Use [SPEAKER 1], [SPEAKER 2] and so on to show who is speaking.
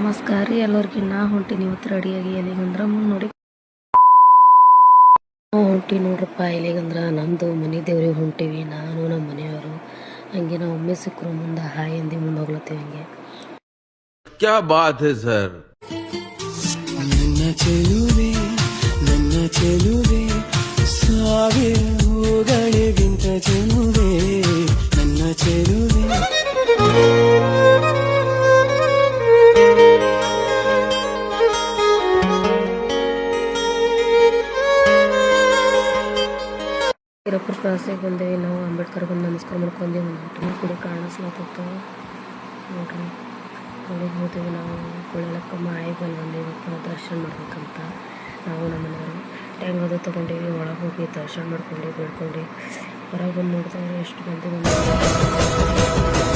[SPEAKER 1] ನಮಸ್ಕಾರ ರೀ ಎಲ್ಲರಿಗೂ. ನಾ ಹೊಂಟೀನಿ ಇವತ್ತು ರೆಡಿಯಾಗಿ ಎಲ್ಲಿಗಂದ್ರೆ ಮುಂದೆ ನೋಡಿ ನಾವು ಹೊಂಟೀವಿ ನೋಡ್ರಪ್ಪ. ಎಲ್ಲಿಗಂದ್ರೆ ನಮ್ಮದು ಮನೆ ದೇವ್ರಿಗೆ ಹೊಂಟೀವಿ, ನಾನು ನಮ್ಮ ಮನೆಯವರು. ಹಂಗೆ ನಾವು ಒಮ್ಮೆ ಸಿಕ್ಕರು ಮುಂದೆ ಹಾಯ್ ಅಂದು ಮುಂದೆ ಹೋಗ್ಲತ್ತೀವಿ. ಹಂಗೆ
[SPEAKER 2] क्या बात है सर.
[SPEAKER 3] ನನ್ನ ಚೆಲುವೆ ಸಾವಿರ ಹೂಗಳಿಗಿಂತ ಚೆಲುವೆ ನನ್ನ ಚೆಲುವೆ.
[SPEAKER 1] ಹಿರಪುರ ಕ್ರಾಸಿಗೆ ಬಂದೇವಿ ನಾವು. ಅಂಬೇಡ್ಕರ್ ಬಂದು ನಮಸ್ಕಾರ ಮಾಡ್ಕೊಂಡೇವಿ. ಒಂದು ಗುಡಿ ಕಾಣಿಸ್ಲತ್ತ ನೋಡ್ರಿ. ಒಳಗೆ ಹೋದೇವಿ ನಾವು. ಕೊಳ್ಳಲಕ್ಕಮ್ಮ ಆಯಿ ಬಂದೇವಪ್ಪ ದರ್ಶನ ಮಾಡ್ಬೇಕಂತ ನಾವು ನಮ್ಮ ಮನೆಯವರು ಟ್ಯಾಂಗ್ ಅದು ತೊಗೊಂಡೇವಿ. ಒಳಗೆ ಹೋಗಿ ದರ್ಶನ ಮಾಡ್ಕೊಂಡು ಬೇಡ್ಕೊಂಡು ಹೊರಗೆ ಬಂದು ನೋಡಿದ್ರೆ ಎಷ್ಟು ಮಂದಿ ಬಂದು